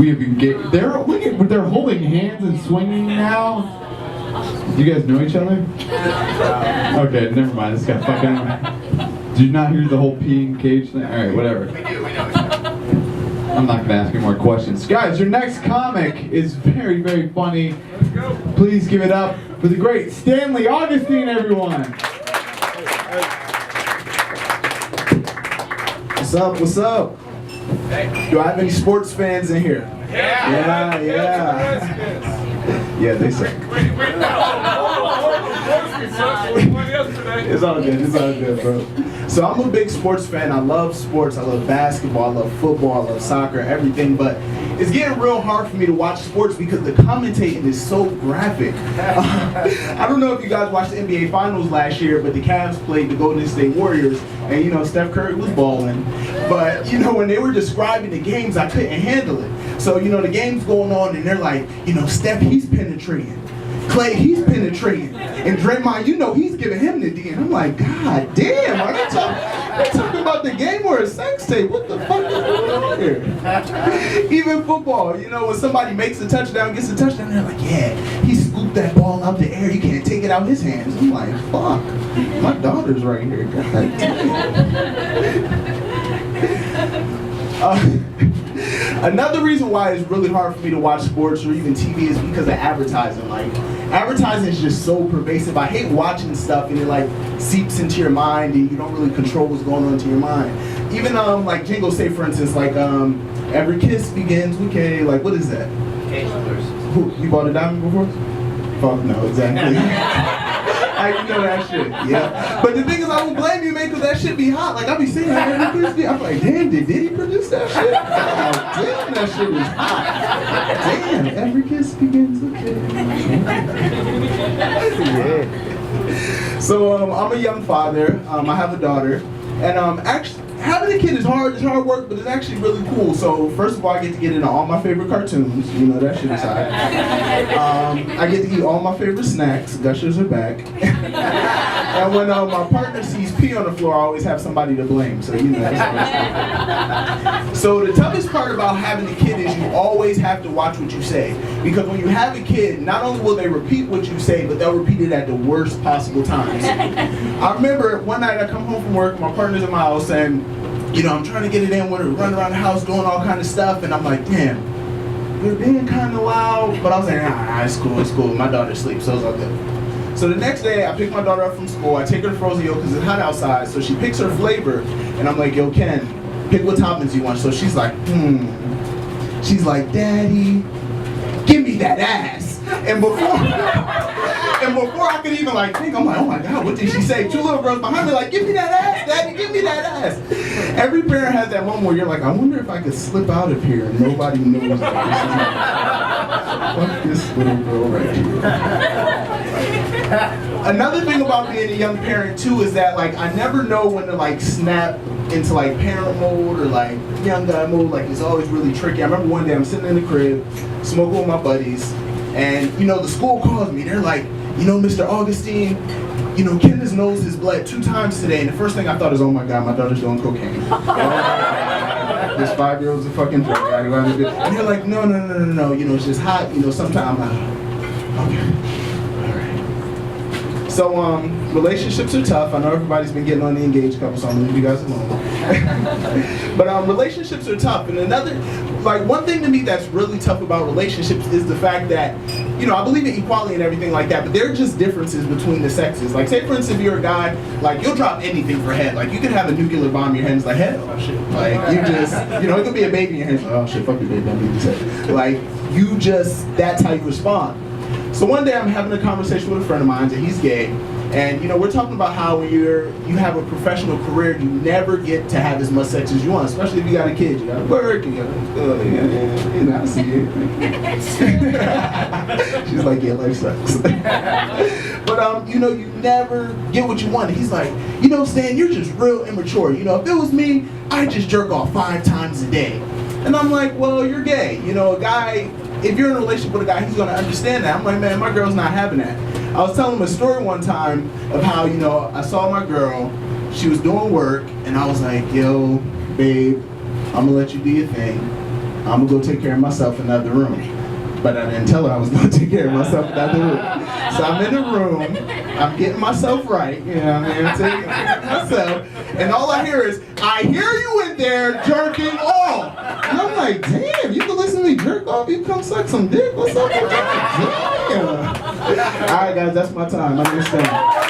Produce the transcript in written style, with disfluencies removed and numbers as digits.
We have engaged. They're holding hands and swinging now. Do you guys know each other? Okay, never mind. This got fucking. Did you not hear the whole peeing cage thing? All right, whatever. We know each other. I'm not gonna ask you more questions, guys. Your next comic is very, very funny. Let's go. Please give it up for the great Stanley Augustine, everyone. What's up? What's up? Hey. Do I have any sports fans in here? Yeah. Yeah, they suck. It's all good. It's all good, bro. So I'm a big sports fan. I love sports. I love basketball. I love football. I love soccer. Everything. But it's getting real hard for me to watch sports because the commentating is so graphic. I don't know if you guys watched the NBA Finals last year, but the Cavs played the Golden State Warriors, and you know Steph Curry was balling. But you know when they were describing the games, I couldn't handle it. So you know the game's going on, and they're like, you know, Steph, he's penetrating. Clay, he's penetrating. And Draymond, you know, he's giving him the D. And I'm like, God damn, are they talking about the game or a sex tape? What the fuck is going on here? Even football, you know, when somebody makes a touchdown, gets a touchdown, they're like, yeah, he scooped that ball out the air. You can't take it out of his hands. I'm like, fuck, my daughter's right here. God damn. Another reason why it's really hard for me to watch sports or even TV is because of advertising. Like, advertising is just so pervasive. I hate watching stuff and it like seeps into your mind and you don't really control what's going on into your mind. Even like jingles say, for instance, like every kiss begins with K. Like, what is that? Who, you bought a diamond before? Fuck no, exactly. I know that shit, yeah. But the thing is, I don't blame you, man, because that shit be hot. Like, I be singing that every Christmas. I'm like, damn, did he produce that shit? God damn, that shit was hot. Damn, every kiss begins with yeah. So, I'm a young father. I have a daughter. And actually, having a kid is hard. It's hard work, but it's actually really cool. So first of all, I get to get into all my favorite cartoons. You know that shit is hot. I get to eat all my favorite snacks. Gushers are back. And when my partner sees pee on the floor, I always have somebody to blame. So you know that's So the toughest part about having a kid is you always have to watch what you say. Because when you have a kid, not only will they repeat what you say, but they'll repeat it at the worst possible times. I remember one night I come home from work, my partner's in my house, and you know, I'm trying to get it in with her, running around the house, doing all kind of stuff, and I'm like, damn, you're being kind of loud. But I was like, nah, it's cool. My daughter sleeps, so it's all good. So the next day, I pick my daughter up from school. I take her to Frozen Yo because it's hot outside. So she picks her flavor, and I'm like, yo, Ken, pick what toppings you want. So she's like, She's like, Daddy, give me that ass. And before I could even like think, I'm like, oh my God, what did she say? Two little girls behind me like, give me that ass, Daddy, give me that ass. Every parent has that moment where you're like, I wonder if I could slip out of here and nobody knows that. Fuck this little girl right here. Another thing about being a young parent too is that like I never know when to like snap into like parent mode or like young guy mode. Like it's always really tricky. I remember one day I'm sitting in the crib, smoking with my buddies, and you know the school calls me. They're like, you know, Mr. Augustine, you know, Kenneth knows his blood 2 times today. And the first thing I thought is, oh my God, my daughter's doing cocaine. This 5-year-old's a fucking drug addict. And they're like, no, you know, it's just hot, you know, sometimes okay. So, relationships are tough. I know everybody's been getting on the engaged couple, so I'm gonna leave you guys alone. But relationships are tough. And another, like one thing to me that's really tough about relationships is the fact that, you know, I believe in equality and everything like that, but there are just differences between the sexes. Like, say for instance, if you're a guy, like you'll drop anything for head. Like, you can have a nuclear bomb in your head and it's like, head, oh shit. Like, you just, you know, it could be a baby in your hands, like, oh shit, fuck you, baby, don't need to say. Like, you just, that's how you respond. So one day I'm having a conversation with a friend of mine, and he's gay, and you know we're talking about how when you have a professional career, you never get to have as much sex as you want, especially if you got a kid. You got to work, you got to, you know, I see it. She's like, yeah, life sucks. But you know, you never get what you want. And he's like, you know, Stan, you're just real immature. You know, if it was me, I'd just jerk off 5 times a day. And I'm like, well, you're gay. You know, a guy, if you're in a relationship with a guy, he's gonna understand that. I'm like, man, my girl's not having that. I was telling him a story one time of how, you know, I saw my girl, she was doing work, and I was like, yo, babe, I'm gonna let you do your thing. I'm gonna go take care of myself in the other room. But I didn't tell her I was gonna take care of myself in the other room. So I'm in the room, I'm getting myself right, you know what I mean? I'm taking care of myself. And all I hear is, I hear you in there jerking off. And I'm like, damn, you can listen to me jerk off? You come suck some dick? What's up with that? Damn. All right, guys, that's my time. I understand.